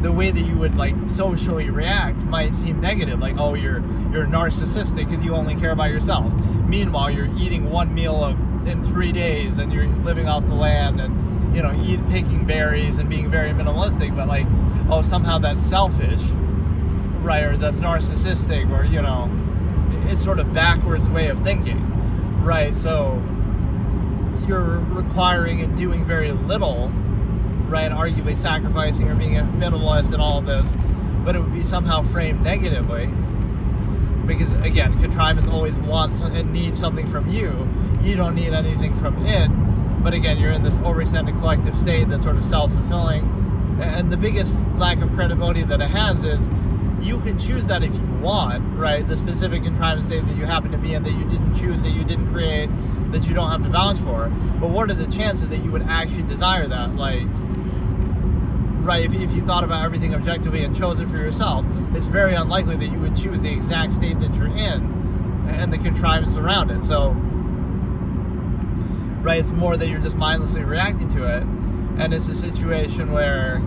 the way that you would, like, socially react might seem negative, like, oh, you're narcissistic because you only care about yourself. Meanwhile, you're eating one meal in 3 days and you're living off the land and, picking berries and being very minimalistic, but, like, oh, somehow that's selfish, right? Or that's narcissistic, or, it's sort of backwards way of thinking, right? So you're requiring and doing very little, right? Arguably sacrificing or being a minimalist and all of this, but it would be somehow framed negatively, because, again, contrivance always wants and needs something from you. You don't need anything from it, but again, you're in this overextended collective state that's sort of self-fulfilling. And the biggest lack of credibility that it has is, you can choose that if you want, right? The specific contrivance state that you happen to be in, that you didn't choose, that you didn't create, that you don't have to vouch for. But what are the chances that you would actually desire that? Like, right, if you thought about everything objectively and chose it for yourself, it's very unlikely that you would choose the exact state that you're in and the contrivance around it. So, right? It's more that you're just mindlessly reacting to it. And it's a situation where,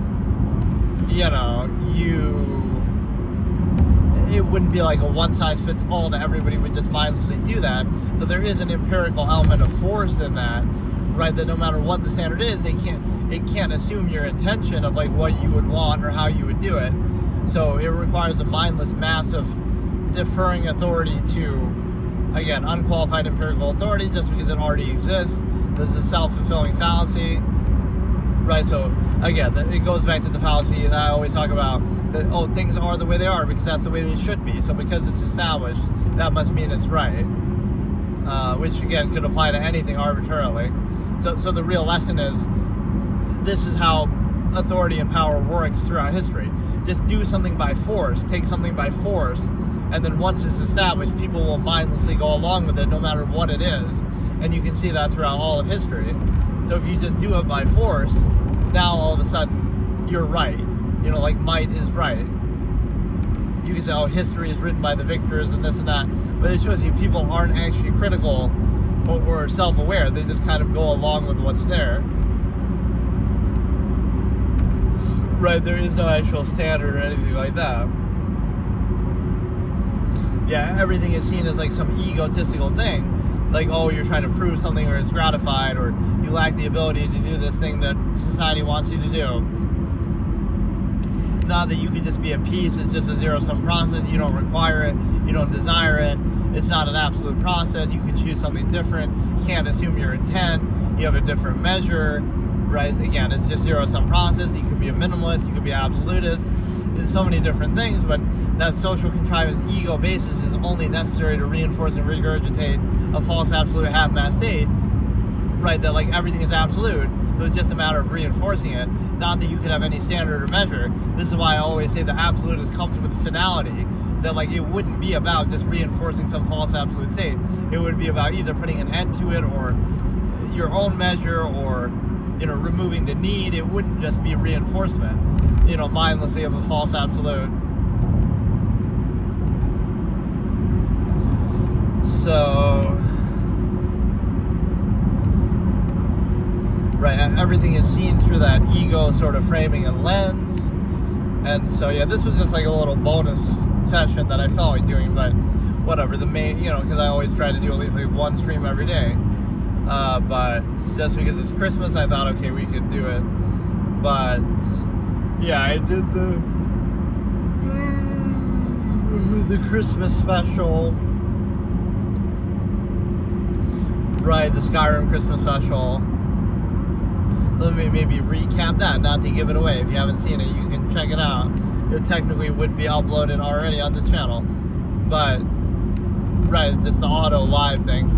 it wouldn't be like a one-size-fits-all that everybody would just mindlessly do that. But there is an empirical element of force in that, right? That no matter what the standard is, it can't assume your intention of like what you would want or how you would do it. So it requires a mindless mass of deferring authority to, again, unqualified empirical authority just because it already exists. This is a self-fulfilling fallacy, right? So again, it goes back to the fallacy that I always talk about, that, things are the way they are because that's the way they should be. So because it's established, that must mean it's right, which again could apply to anything arbitrarily. So the real lesson is, this is how authority and power works throughout history. Just do something by force, take something by force, and then once it's established, people will mindlessly go along with it no matter what it is. And you can see that throughout all of history. So if you just do it by force, now all of a sudden you're right. Like might is right. You can say, history is written by the victors and this and that. But it shows you people aren't actually critical or self-aware. They just kind of go along with what's there. Right, there is no actual standard or anything like that. Yeah, everything is seen as like some egotistical thing. Like, you're trying to prove something or it's gratified, or you lack the ability to do this thing that society wants you to do. Not that you could just be at peace, it's just a zero-sum process. You don't require it, you don't desire it. It's not an absolute process. You can choose something different. You can't assume your intent. You have a different measure, right? Again, it's just zero-sum process. You could be a minimalist, you could be an absolutist. There's so many different things, but that social contrivance ego basis is only necessary to reinforce and regurgitate a false absolute half-mass state, right? That like everything is absolute, so it's just a matter of reinforcing it, not that you could have any standard or measure. This is why I always say the absolutist comes with finality, that like it wouldn't be about just reinforcing some false absolute state. It would be about either putting an end to it or your own measure, or removing the need. It wouldn't just be reinforcement, mindlessly of a false absolute. So, right, everything is seen through that ego sort of framing and lens. And so, yeah, this was just like a little bonus session that I felt like doing, but whatever, the main, because I always try to do at least like one stream every day. But just because it's Christmas, I thought, okay, we could do it. But yeah, I did the Christmas special, right? The Skyrim Christmas special. Let me maybe recap that, not to give it away. If you haven't seen it, you can check it out. It technically would be uploaded already on this channel, but right, just the auto live thing.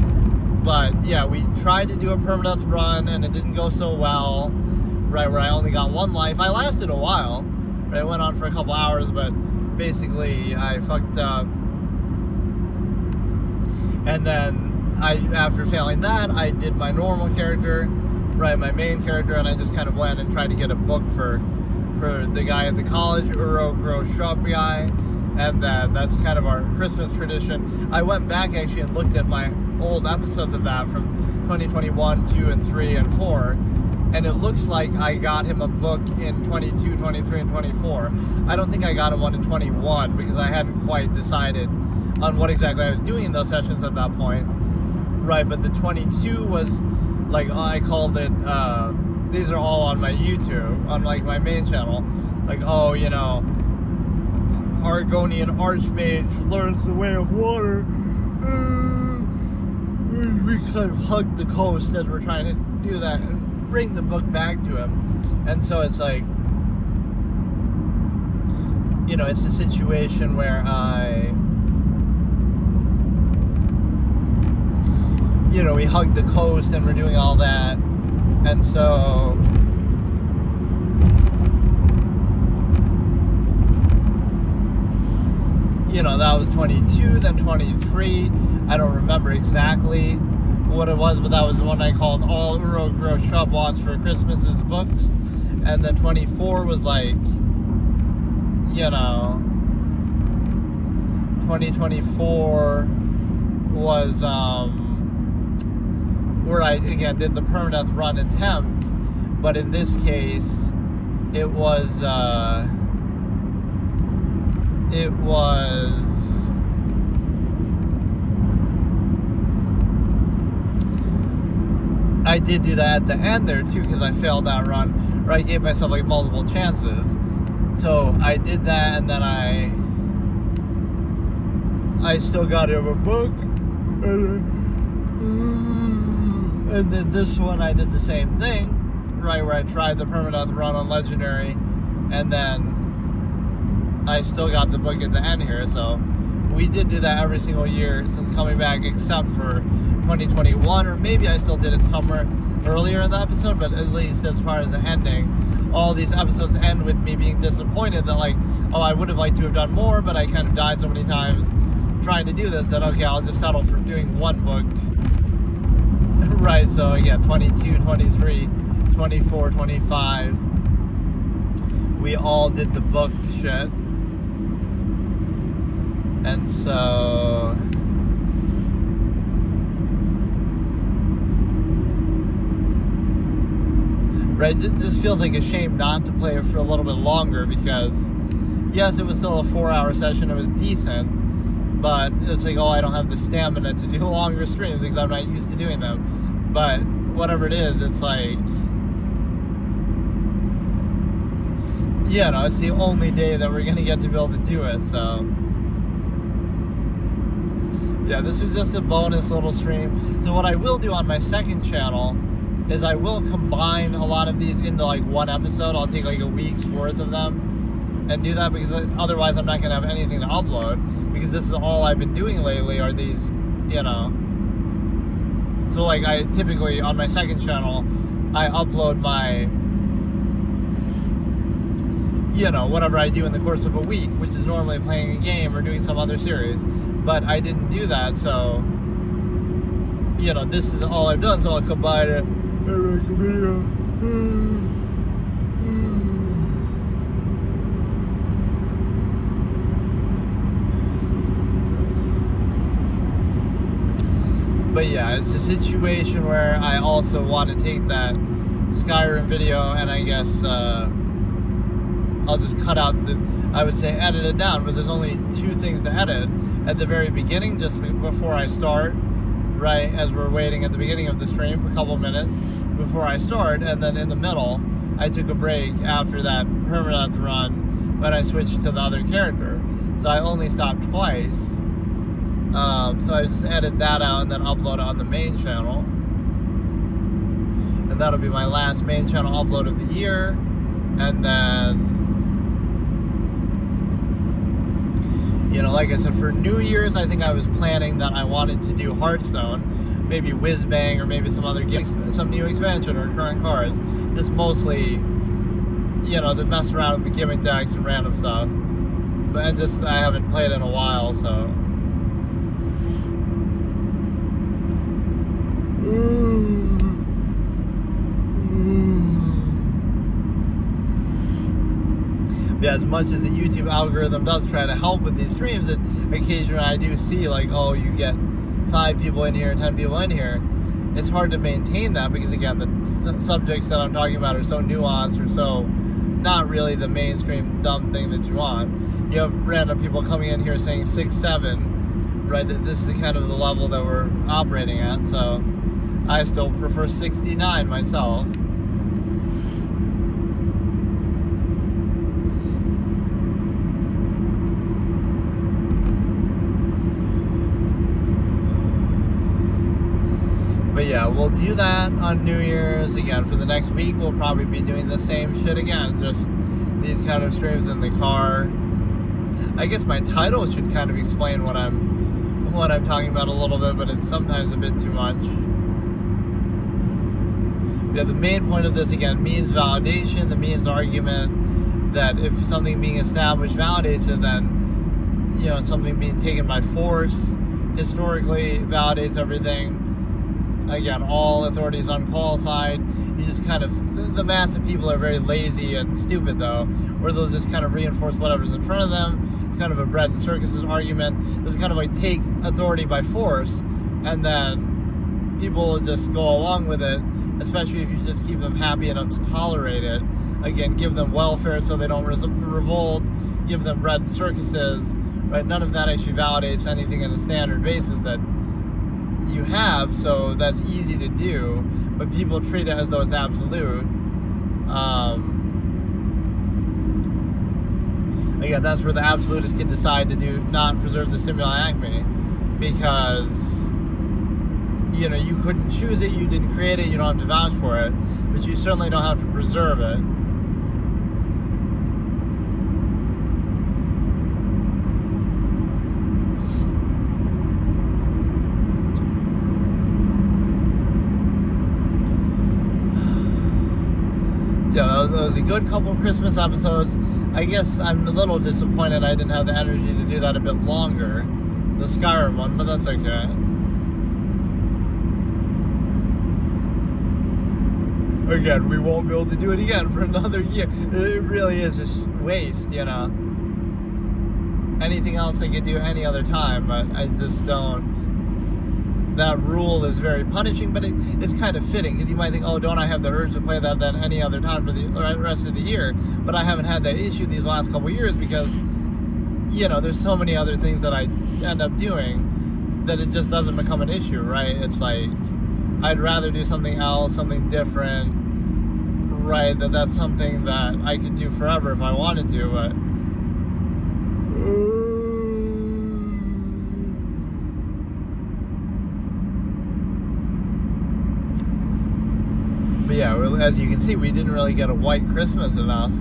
But yeah, we tried to do a permadeath run and it didn't go so well, right, where I only got one life. I lasted a while, right? I went on for a couple hours, but basically I fucked up. And then after failing that, I did my normal character, right, my main character, and I just kind of went and tried to get a book for the guy at the college, Uro Grow Shrub guy. And that's kind of our Christmas tradition. I went back actually and looked at my old episodes of that from 2021, 2, and 3, and 4. And it looks like I got him a book in 22, 23, and 24. I don't think I got him one in 21 because I hadn't quite decided on what exactly I was doing in those sessions at that point. Right, but the 22 was like, I called it, these are all on my YouTube, on like my main channel. Like, Argonian Archmage learns the way of water. We kind of hugged the coast as we're trying to do that and bring the book back to him. And so it's like, it's a situation where we hugged the coast and we're doing all that. And so that was 22, then 23. I don't remember exactly what it was, but that was the one I called All Uro Grow Shrub Wants for Christmas is Books. And then 24 was like, 2024 was, where I, again, did the permadeath run attempt, but in this case, it was I did do that at the end there too, because I failed that run, where I gave myself like multiple chances. So I did that, and then I still got him a book, and then this one I did the same thing, right, where I tried the permadeath run on Legendary, and then I still got the book at the end here. So we did do that every single year since coming back, except for 2021, or maybe I still did it somewhere earlier in the episode, but at least as far as the ending, all these episodes end with me being disappointed that, like, oh, I would have liked to have done more, but I kind of died so many times trying to do this that, okay, I'll just settle for doing one book. Right, so again, 22, 23, 24, 25, we all did the book shit. And so right, it just feels like a shame not to play it for a little bit longer, because yes, it was still a 4-hour session, it was decent, but it's like, oh, I don't have the stamina to do longer streams because I'm not used to doing them. But whatever it is, it's like, you know, it's the only day that we're gonna get to be able to do it. So yeah, this is just a bonus little stream. So what I will do on my second channel is I will combine a lot of these into like one episode. I'll take like a week's worth of them and do that, because otherwise I'm not gonna have anything to upload, because this is all I've been doing lately are these, you know. So like, I typically on my second channel I upload my, you know, whatever I do in the course of a week, which is normally playing a game or doing some other series. But I didn't do that, so, you know, this is all I've done, so I'll combine it and make a video. But yeah, it's a situation where I also want to take that Skyrim video and I guess I'll just cut out I would say edit it down, but there's only 2 things to edit. At the very beginning, just before I start, right, as we're waiting at the beginning of the stream, a couple minutes before I start, and then in the middle, I took a break after that permadeath run when I switched to the other character. So I only stopped twice. So I just edit that out and then upload it on the main channel. And that'll be my last main channel upload of the year. And then, you know, like I said, for New Year's, I think I was planning that I wanted to do Hearthstone, maybe Whizbang, or maybe some other games, some new expansion or current cards. Just mostly, you know, to mess around with the gimmick decks and random stuff. But just, I haven't played in a while, so. Yeah, as much as the YouTube algorithm does try to help with these streams, that occasionally I do see like, oh, you get 5 people in here, 10 people in here. It's hard to maintain that because, again, the subjects that I'm talking about are so nuanced or so not really the mainstream dumb thing that you want. You have random people coming in here saying 6, 7, right? That this is kind of the level that we're operating at. So I still prefer 69 myself. But yeah, we'll do that on New Year's. Again, for the next week, we'll probably be doing the same shit again. Just these kind of streams in the car. I guess my title should kind of explain what I'm talking about a little bit, but it's sometimes a bit too much. Yeah, the main point of this, again, means validation. The means argument that if something being established validates it, then, you know, something being taken by force historically validates everything. Again, all authority is unqualified. You just kind of, the mass of people are very lazy and stupid, though, where they'll just kind of reinforce whatever's in front of them. It's kind of a bread and circuses argument. It's kind of like take authority by force and then, people will just go along with it, especially if you just keep them happy enough to tolerate it. Again, give them welfare so they don't revolt, give them bread and circuses, right? None of that actually validates anything in the standard basis that you have, so that's easy to do, but people treat it as though it's absolute. Again, that's where the absolutists can decide to not preserve the stimuli acme, because you couldn't choose it, you didn't create it, you don't have to vouch for it, but you certainly don't have to preserve it. Yeah, that was a good couple of Christmas episodes. I guess I'm a little disappointed I didn't have the energy to do that a bit longer, the Skyrim one, but that's okay. Again, we won't be able to do it again for another year. It really is just waste, Anything else I could do any other time, but I just don't. That rule is very punishing, but it's kind of fitting, because you might think, oh, don't I have the urge to play that then any other time for the rest of the year? But I haven't had that issue these last couple of years because, there's so many other things that I end up doing that it just doesn't become an issue, right? It's like, I'd rather do something else, something different, right? That's something that I could do forever if I wanted to, but... But yeah, as you can see, we didn't really get a white Christmas enough.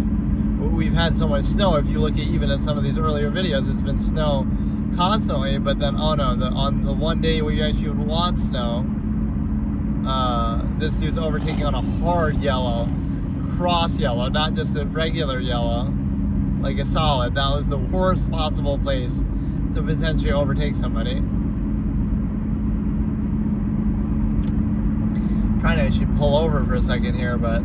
We've had so much snow. If you look at even at some of these earlier videos, it's been snow constantly. But then, oh no, on the one day where you actually would want snow, this dude's overtaking on a hard yellow, cross yellow, not just a regular yellow, like a solid. That was the worst possible place to potentially overtake somebody. Trying to actually pull over for a second here, but